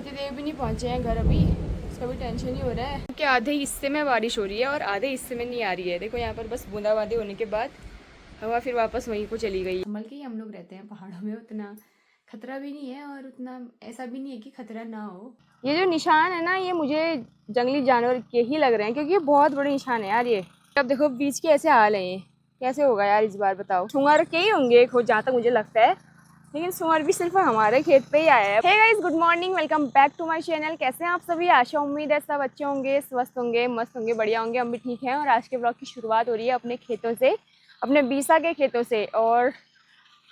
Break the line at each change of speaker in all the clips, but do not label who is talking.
इतनी देर भी नहीं पहुँचे हैं घर अभी, इसका भी टेंशन ही हो रहा है कि आधे हिस्से में बारिश हो रही है और आधे हिस्से में नहीं आ रही है। देखो यहाँ पर बस बूंदाबांदी होने के बाद हवा फिर वापस वहीं को चली गई। संभल के ही हम लोग रहते हैं पहाड़ों में, उतना खतरा भी नहीं है और उतना ऐसा भी नहीं है कि खतरा ना हो। ये जो निशान है ना, ये मुझे जंगली जानवर के ही लग रहे हैं क्योंकि ये बहुत बड़े निशान है यार। ये अब देखो बीच के ऐसे हाल है, ये कैसे होगा यार इस बार बताओ। सुअर के ही होंगे जहाँ तक मुझे लगता है, लेकिन सुअर भी सिर्फ हमारे खेत पे ही आया है। Hey guys, good morning, welcome back to my channel. कैसे हैं आप सभी? आशा उम्मीद है सब अच्छे होंगे, स्वस्थ होंगे, मस्त होंगे, बढ़िया होंगे। हम भी ठीक हैं और आज के ब्लॉग की शुरुआत हो रही है अपने खेतों से, अपने बीसा के खेतों से। और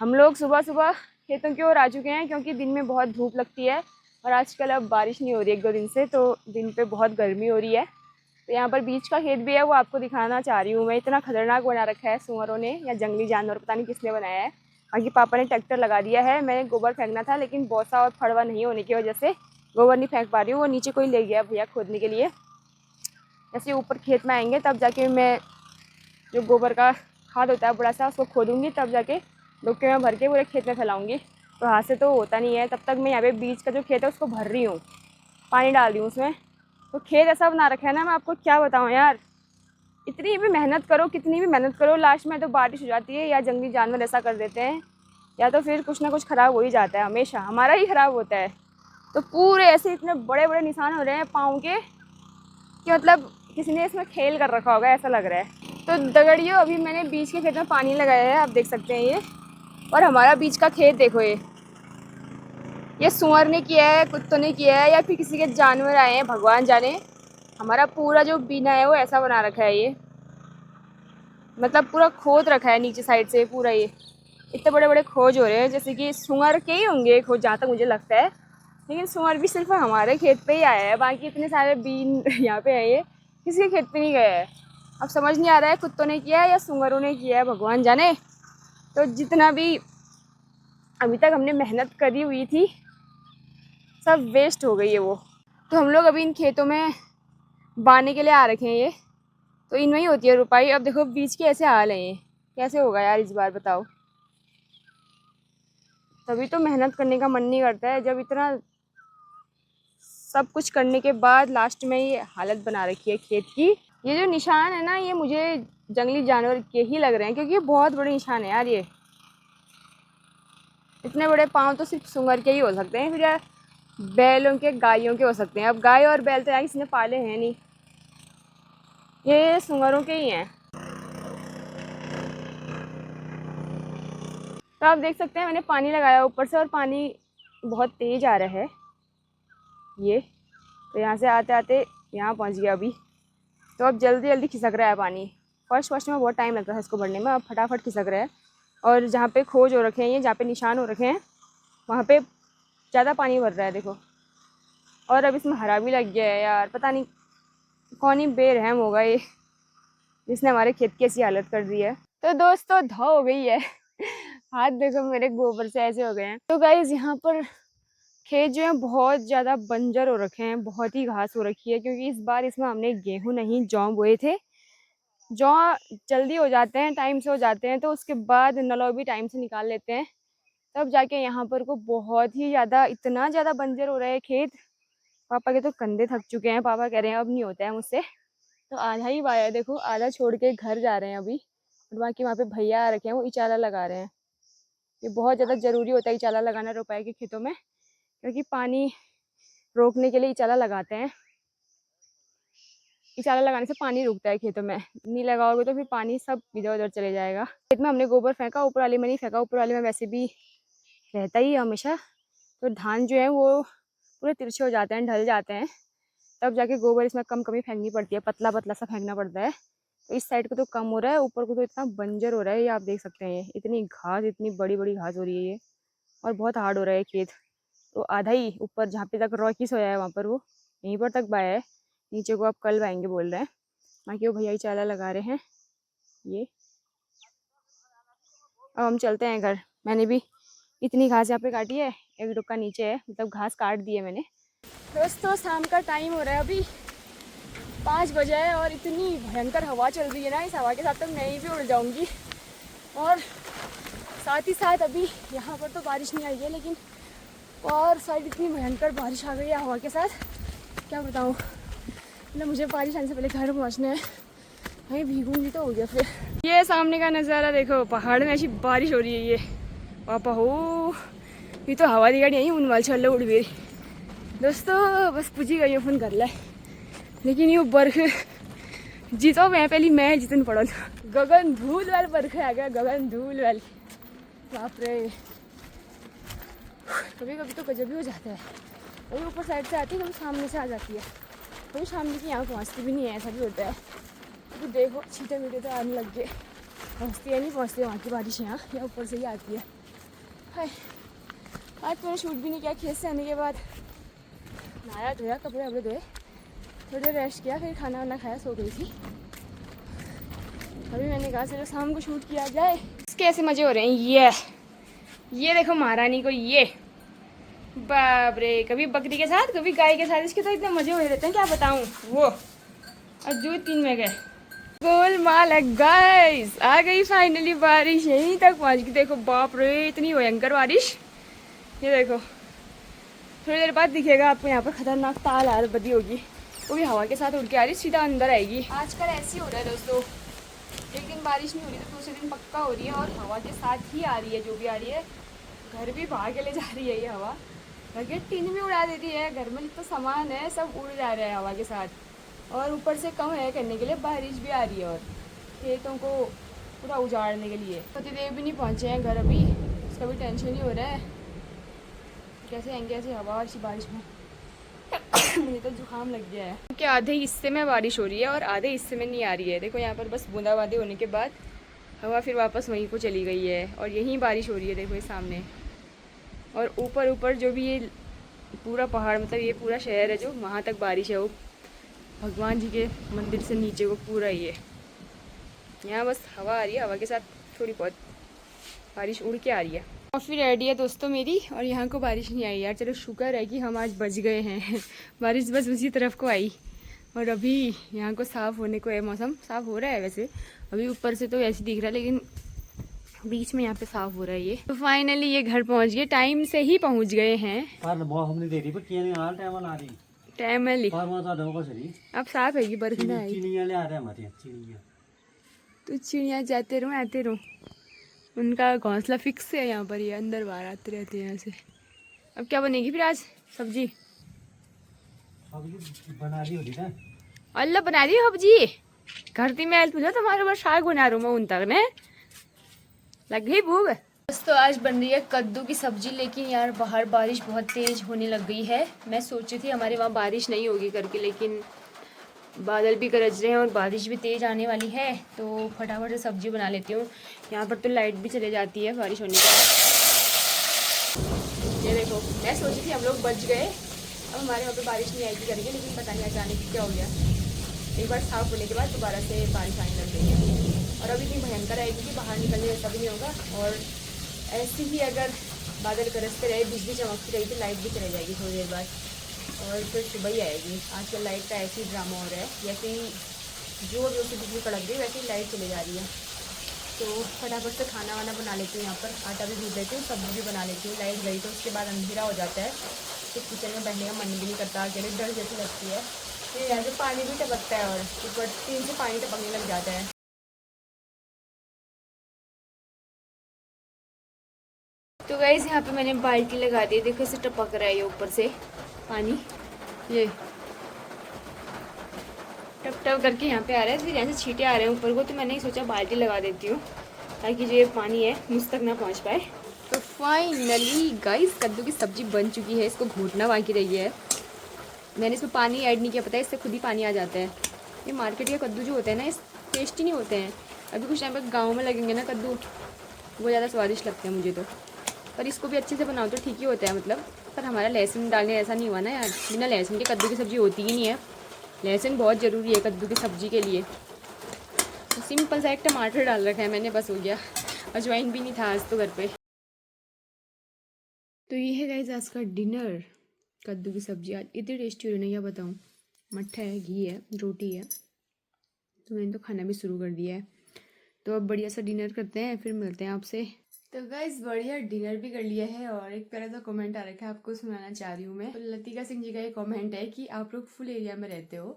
हम लोग सुबह सुबह खेतों की ओर आ चुके हैं क्योंकि दिन में बहुत धूप लगती है और आजकल अब बारिश नहीं हो रही 1-2 दिन से, तो दिन पे बहुत गर्मी हो रही है। तो यहाँ पर बीच का खेत भी है, वो आपको दिखाना चाह रही हूँ मैं। इतना खतरनाक बना रखा है सुअरों ने या जंगली जानवर, पता नहीं किसने बनाया है। बाकी पापा ने ट्रैक्टर लगा दिया है। मैंने गोबर फेंकना था लेकिन बौसा और फड़वा नहीं होने की वजह से गोबर नहीं फेंक पा रही हूँ। वो नीचे कोई ले गया भैया खोदने के लिए। जैसे ऊपर खेत में आएंगे तब जाके मैं जो गोबर का खाद होता है बड़ा सा, उसको खोदूँगी, तब जाके डुबके में भर के पूरे खेत में फैलाऊँगी। तो हाथ से तो होता नहीं है। तब तक मैं यहाँ पे बीच का जो खेत है उसको भर रही हूँ, पानी डाल रही हूँ उसमें। तो खेत ऐसा बना रखा है ना, मैं आपको क्या बताऊँ यार। इतनी भी मेहनत करो, कितनी भी मेहनत करो, लास्ट में तो बारिश हो जाती है या जंगली जानवर ऐसा कर देते हैं या तो फिर कुछ ना कुछ ख़राब हो ही जाता है। हमेशा हमारा ही ख़राब होता है। तो पूरे ऐसे इतने बड़े बड़े निशान हो रहे हैं पाँव के कि मतलब किसी ने इसमें खेल कर रखा होगा, ऐसा लग रहा है। तो दगड़ियों, अभी मैंने बीच के खेत में पानी लगाया है, आप देख सकते हैं ये। और हमारा बीच का खेत देखो, ये सुअर ने किया है, कुत्तों ने किया है या फिर किसी के जानवर आए हैं, भगवान जाने। हमारा पूरा जो बीना है वो ऐसा बना रखा है ये, मतलब पूरा खोद रखा है नीचे साइड से पूरा। ये इतने बड़े बड़े खोज हो रहे हैं जैसे कि सुअर के ही होंगे खोज, जहाँ तक मुझे लगता है। लेकिन सुअर भी सिर्फ हमारे खेत पे ही आया है, बाकी इतने सारे बीन यहाँ पे है ये किसी के खेत पे नहीं गया है। अब समझ नहीं आ रहा है कुत्तों ने किया है या सुअरों ने किया है, भगवान जाने। तो जितना भी अभी तक हमने मेहनत करी हुई थी सब वेस्ट हो गई है वो। तो हम लोग अभी इन खेतों में बाने के लिए आ रखे हैं ये, तो इनमें ही होती है रुपाई। अब देखो बीच के ऐसे हाल हैं, ये कैसे होगा यार इस बार बताओ। तभी तो मेहनत करने का मन नहीं करता है, जब इतना सब कुछ करने के बाद लास्ट में ये हालत बना रखी है खेत की। ये जो निशान है ना, ये मुझे जंगली जानवर के ही लग रहे हैं क्योंकि ये बहुत बड़े निशान है यार। ये इतने बड़े पाँव तो सिर्फ सुअर के ही हो सकते हैं, फिर यार बैलों के, गायों के हो सकते हैं। अब गाय और बैल तो यार किसी ने पाले हैं नहीं, ये सुअरों के ही हैं। तो आप देख सकते हैं मैंने पानी लगाया ऊपर से और पानी बहुत तेज़ आ रहा है ये। तो यहाँ से आते आते यहाँ पहुँच गया अभी। तो अब जल्दी जल्दी खिसक रहा है पानी। फर्स्ट में बहुत टाइम लगता था इसको भरने में, अब फटाफट खिसक रहा है। और जहाँ पे खोज हो रखे हैं, ये जहाँ पे निशान हो रखे हैं, वहाँ पे ज़्यादा पानी भर रहा है देखो। और अब इसमें हरा भी लग गया है यार, पता नहीं कौन ही बेरहम होगा ये जिसने हमारे खेत की ऐसी हालत कर दी है। तो दोस्तों धौ हो गई है हाथ देखो मेरे गोबर से ऐसे हो गए हैं। तो गाइस यहाँ पर खेत जो है बहुत ज़्यादा बंजर हो रखे हैं, बहुत ही घास हो रखी है क्योंकि इस बार इसमें हमने गेहूं नहीं जौ बोए थे। जौ जल्दी हो जाते हैं, टाइम से हो जाते हैं, तो उसके बाद नलौ भी टाइम से निकाल लेते हैं, तब जाके यहाँ पर को बहुत ही ज़्यादा, इतना ज़्यादा बंजर हो रहा है खेत। पापा के तो कंधे थक चुके हैं, पापा कह रहे हैं अब नहीं होता है मुझसे। तो आधा ही वाया देखो, आधा छोड़ के घर जा रहे हैं अभी। और बाकी वहाँ पे भैया आ रखे हैं, वो इचाला लगा रहे हैं। ये बहुत ज़्यादा ज़रूरी होता है इचाला लगाना रोपाई के खेतों में, क्योंकि पानी रोकने के लिए इचाला लगाते हैं। इचाला लगाने से पानी रुकता है खेतों में, नहीं लगाओगे तो फिर पानी सब इधर उधर चले जाएगा। खेत में हमने गोबर फेंका, ऊपर वाले में नहीं फेंका, ऊपर वाले में वैसे भी रहता ही है हमेशा। तो धान जो है वो पूरे तिरछे हो जाते हैं, ढल जाते हैं, तब जाके गोबर इसमें कम कमी फेंकनी पड़ती है, पतला पतला सा फेंकना पड़ता है। तो इस साइड को तो कम हो रहा है, ऊपर को तो इतना बंजर हो रहा है, ये आप देख सकते हैं। इतनी घास, इतनी बड़ी बड़ी घास हो रही है ये, और बहुत हार्ड हो रहा है खेत। तो आधा ही ऊपर जहाँ पे तक रॉकी सोया है वहाँ पर वो यहीं पर तक बाया है, नीचे को आप कल बाएंगे बोल रहे हैं। बाकी वो भैया ही चाला लगा रहे हैं ये। अब हम चलते हैं घर। मैंने भी इतनी घास यहाँ पे काटी है, एक डुक्का नीचे है, मतलब घास काट दी है मैंने। दोस्तों शाम का टाइम हो रहा है, अभी 5 बजे है और इतनी भयंकर हवा चल रही है ना, इस हवा के साथ तो मैं ही भी उड़ जाऊंगी। और साथ ही साथ अभी यहाँ पर तो बारिश नहीं आई है, लेकिन और साइड इतनी भयंकर बारिश आ गई है हवा के साथ, क्या बताऊँ। मतलब मुझे बारिश आने से पहले घर पहुँचना है, वहीं भीगूंगी तो हो गया फिर। ये सामने का नज़ारा देखो, पहाड़ में ऐसी बारिश हो रही है। ये पापा हो, ये तो हवा दी गाड़ी आई उन वाल चल उड़ गई दोस्तों, बस पूछी गई फोन कर ले। लेकिन ये बर्फ जीतो मैं पहली मैं जितन पड़ल गगन धूल वाल बर्फ आ गया, गगन धूल वाली, बाप रे। कभी कभी तो गजब ही हो जाता है। कभी ऊपर साइड से आती है, कभी सामने से आ जाती है, कभी सामने की यहाँ पहुँचती भी नहीं है, ऐसा भी होता है। तो देखो छीटे मीटे तो आने लग गए, पहुँचती है नहीं पहुँचती है वहाँ की बारिश, यहाँ या ऊपर से ही आती है। हाय, आज मैंने शूट भी नहीं किया। खेत से आने के बाद नहाया धोया, कपड़े वपड़े धोए, थोड़ी देर रेस्ट किया, फिर खाना वाना खाया, सो गई थी। अभी मैंने कहा चलो शाम को शूट किया जाए। इसके ऐसे मज़े हो रहे हैं। ये देखो महारानी को, ये बाप रे, कभी बकरी के साथ कभी गाय के साथ, इसके तो इतने मज़े हो रहते हैं क्या बताऊँ। वो अब जो 3 में गए गोलमाल है गाइस, आ गई फाइनली बारिश, यहीं तक पहुँच गई। देखो बाप रे, इतनी भयंकर बारिश। ये देखो थोड़ी देर बाद दिखेगा आपको यहाँ पर खतरनाक ताल आ बदी होगी, वो भी हवा के साथ उड़ के आ रही, सीधा अंदर आएगी। आजकल ऐसी हो रहा है दोस्तों, एक दिन बारिश नहीं हो रही तो दूसरे दिन पक्का हो रही है, और हवा के साथ ही आ रही है, जो भी आ रही है। घर भी भाग के ले जा रही है ये हवा, घर के टीन भी उड़ा देती है। घर में जितना सामान है सब उड़ जा रहा है हवा के साथ, और ऊपर से कम है करने के लिए बारिश भी आ रही है, और खेतों को पूरा उजाड़ने के लिए। पति देव भी नहीं पहुँचे हैं घर अभी, उसका भी टेंशन ही हो रहा है कैसे आएंगे ऐसी हवा ऐसी बारिश में। मुझे तो जुकाम लग गया है, क्योंकि आधे हिस्से में बारिश हो रही है और आधे हिस्से में नहीं आ रही है। देखो यहाँ पर बस बूंदाबांदी होने के बाद हवा फिर वापस वहीं को चली गई है, और यहीं बारिश हो रही है। देखो ये सामने, और ऊपर ऊपर जो भी ये पूरा पहाड़, मतलब ये पूरा शहर है जो वहाँ तक बारिश है, वो भगवान जी के मंदिर से नीचे को पूरा ही है। यहाँ बस हवा आ रही है, हवा के साथ थोड़ी बहुत बारिश उड़ के आ रही है। कॉफ़ी रेडी है दोस्तों मेरी, और यहाँ को बारिश नहीं आई यार। चलो शुक्र है कि हम आज बच गए हैं। बारिश बस उसी तरफ को आई, और अभी यहाँ को साफ़ होने को है, मौसम साफ़ हो रहा है वैसे। अभी ऊपर से तो ऐसे दिख रहा है, लेकिन बीच में यहाँ पे साफ़ हो रहा है ये। तो फाइनली ये घर पहुँच गए, टाइम से ही पहुँच गए हैं। टाइम अब साफ है, बर्फ ना आई तो चिड़िया जाते रहो आते रहो, उनका घोंसला फिक्स है यहाँ पर, ये अंदर बाहर आते रहते हैं यहाँ से। अब क्या बनेगी फिर आज सब्जी?
बना दी होगी ना,
अल्लाह बना दी सब्जी। घर थी मैं पूछा तुम्हारे पास साग बना रहा हूँ मैं, उन तक ने लग गई भूख। दोस्तों आज बन रही है कद्दू की सब्जी, लेकिन यार बाहर बारिश बहुत तेज होने लग गई है। मैं सोची थी हमारे वहाँ बारिश नहीं होगी करके, लेकिन बादल भी गरज रहे हैं और बारिश भी तेज आने वाली है, तो फटाफट से सब्जी बना लेती हूँ। यहाँ पर तो लाइट भी चले जाती है बारिश होने के बाद। ये देखो मैं सोची थी हम लोग बच गए, अब हमारे वहाँ पे बारिश नहीं आएगी करके, लेकिन पता नहीं अचानक क्या हो गया। एक बार साफ होने के बाद दोबारा से बारिश आने लग गई है, और अभी इतनी भयंकर आएगी कि बाहर निकलने जैसा भी नहीं होगा। और ऐसे ही अगर बादल गरजते रहे, बिजली चमकती रही, तो लाइट भी चली जाएगी थोड़ी देर बाद, और फिर सुबह ही आएगी। आजकल लाइट का ऐसे ही ड्रामा हो रहा है, जैसे ही जो भी उसकी बिजली कड़क गई वैसे ही लाइट चली जा रही है। तो फटाफट से खाना वाना बना लेती हूँ, यहाँ पर आटा भी भून लेती हूँ, सब्जी भी बना लेती हूँ। लाइट गई तो उसके बाद अंधेरा हो जाता है, तो किचन में बैठने का मन भी नहीं करता, अकेले डर जैसी लगती है। फिर यहाँ से पानी भी टपकता है, और ऊपर 3 से पानी टपकने लग जाता है। तो गाइस यहाँ पे मैंने बाल्टी लगा दी, देखो इसे टपक रहा है ये ऊपर से पानी, ये टप टप करके यहाँ पे आ रहा है, फिर यहाँ से छींटे आ रहे हैं ऊपर को। तो मैंने ही सोचा बाल्टी लगा देती हूँ, ताकि जो ये पानी है मुझ तक ना पहुँच पाए। तो फाइनली गाइस कद्दू की सब्जी बन चुकी है, इसको घोटना बाकी रही है। मैंने इसमें पानी ऐड नहीं किया, पता है इससे खुद ही पानी आ जाता है। ये मार्केट के कद्दू जो होते हैं ना, इस टेस्टी नहीं होते हैं। अभी कुछ टाइम पर गाँव में लगेंगे ना कद्दू, वो ज़्यादा स्वादिष्ट लगते हैं मुझे तो। पर इसको भी अच्छे से बनाओ तो ठीक ही होता है मतलब। पर हमारा लहसुन डालने ऐसा नहीं हुआ ना यार, बिना लहसुन के कद्दू की सब्ज़ी होती ही नहीं है। लहसुन बहुत ज़रूरी है कद्दू की सब्ज़ी के लिए। तो सिंपल सा एक टमाटर डाल रखा है मैंने, बस हो गया। अजवाइन भी नहीं था आज तो घर पे। तो ये है गाइस आज का डिनर, कद्दू की सब्ज़ी। आज इतनी टेस्टी हो रही है, क्या बताऊँ। मट्ठा है, घी है, रोटी है, तो मैंने तो खाना भी शुरू कर दिया है। तो अब बढ़िया सा डिनर करते हैं, फिर मिलते हैं आपसे। तो गाइस बढ़िया डिनर भी कर लिया है और एक प्यारा सा कमेंट आ रखा है, आपको सुनाना चाह रही हूँ मैं। तो लतिका सिंह जी का ये कमेंट है कि आप लोग फुल एरिया में रहते हो,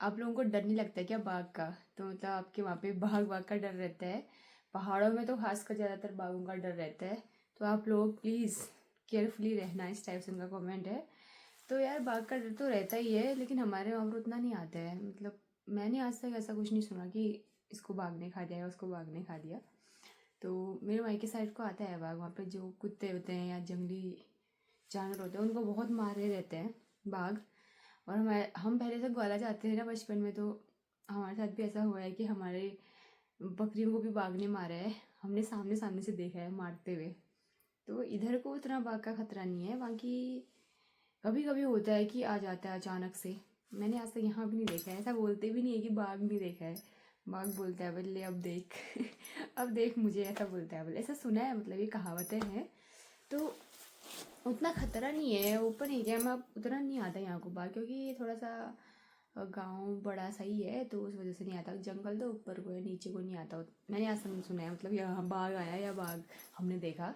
आप लोगों को डर नहीं लगता क्या बाघ का? तो मतलब आपके वहाँ पे बाघ का डर रहता है, पहाड़ों में तो खासकर ज़्यादातर बाघों का डर रहता है, तो आप लोग प्लीज़ केयरफुली रहना, इस टाइप से उनका कमेंट है। तो यार बाघ का डर तो रहता ही है, लेकिन हमारे वहाँ पर उतना नहीं आता है। मतलब मैंने आज तक ऐसा कुछ नहीं सुना कि इसको बाघ ने खा दिया या उसको बाघ ने खा दिया। तो मेरे मायके साइड को आता है बाघ, वहाँ पे जो कुत्ते होते हैं या जंगली जानवर होते हैं उनको बहुत मारे रहते हैं बाघ। और हम पहले से ग्वाला जाते थे ना बचपन में, तो हमारे साथ भी ऐसा हुआ है कि हमारे बकरियों को भी बाघ ने मारा है, हमने सामने सामने से देखा है मारते हुए। तो इधर को उतना बाघ का खतरा नहीं है, बाकी कभी कभी होता है कि आ जाता है अचानक से। मैंने आज तक यहाँ भी नहीं देखा है, ऐसा बोलते भी नहीं है कि बाघ नहीं देखा है, बाघ बोलता है बोले अब देख अब देख मुझे, ऐसा बोलता है बोले, ऐसा सुना है, मतलब ये कहावतें हैं। तो उतना खतरा नहीं है, ओपन एरिया में अब उतना नहीं आता यहाँ को बाघ, क्योंकि ये थोड़ा सा गांव बड़ा सही है, तो उस वजह से नहीं आता। जंगल तो ऊपर को है, नीचे को नहीं आता। मैंने आज तक सुना है, मतलब यहाँ बाघ आया या बाघ हमने देखा,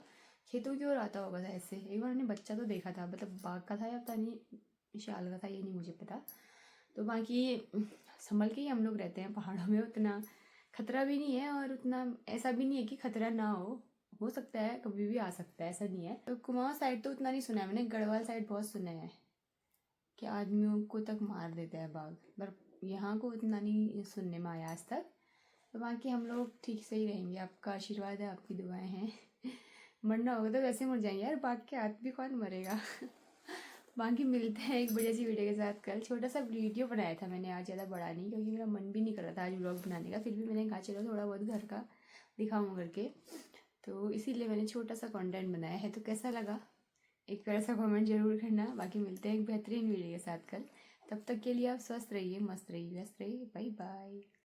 खेतों की ओर आता होगा शायद से। एक बार मैंने बच्चा तो देखा था, मतलब बाघ का था या पता नहीं शाल का था, ये नहीं मुझे पता। तो बाकी संभल के ही हम लोग रहते हैं पहाड़ों में, उतना खतरा भी नहीं है और उतना ऐसा भी नहीं है कि खतरा ना हो सकता है, कभी भी आ सकता है, ऐसा नहीं है। तो कुमाऊं साइड तो उतना नहीं सुना है मैंने, गढ़वाल साइड बहुत सुना है कि आदमियों को तक मार देता है बाघ, पर यहाँ को उतना नहीं सुनने में आया आज तक। तो बाकी हम लोग ठीक से ही रहेंगे, आपका आशीर्वाद है, आपकी दुआएं हैं। मरना होगा तो वैसे मर जाएंगे यार, बाघ के हाथ भी कौन मरेगा। बाकी मिलते हैं एक बढ़िया सी वीडियो के साथ कल। छोटा सा वीडियो बनाया था मैंने आज, ज़्यादा बड़ा नहीं, क्योंकि मेरा मन भी नहीं कर रहा था आज व्लॉग बनाने का, फिर भी मैंने कहा चलो थोड़ा बहुत घर का दिखाऊँ करके, तो इसीलिए मैंने छोटा सा कंटेंट बनाया है। तो कैसा लगा एक प्यारा सा कमेंट जरूर करना। बाकी मिलते हैं एक बेहतरीन वीडियो के साथ कल, तब तक के लिए आप स्वस्थ रहिए, मस्त रहिए, व्यस्त रहिए, बाय बाय।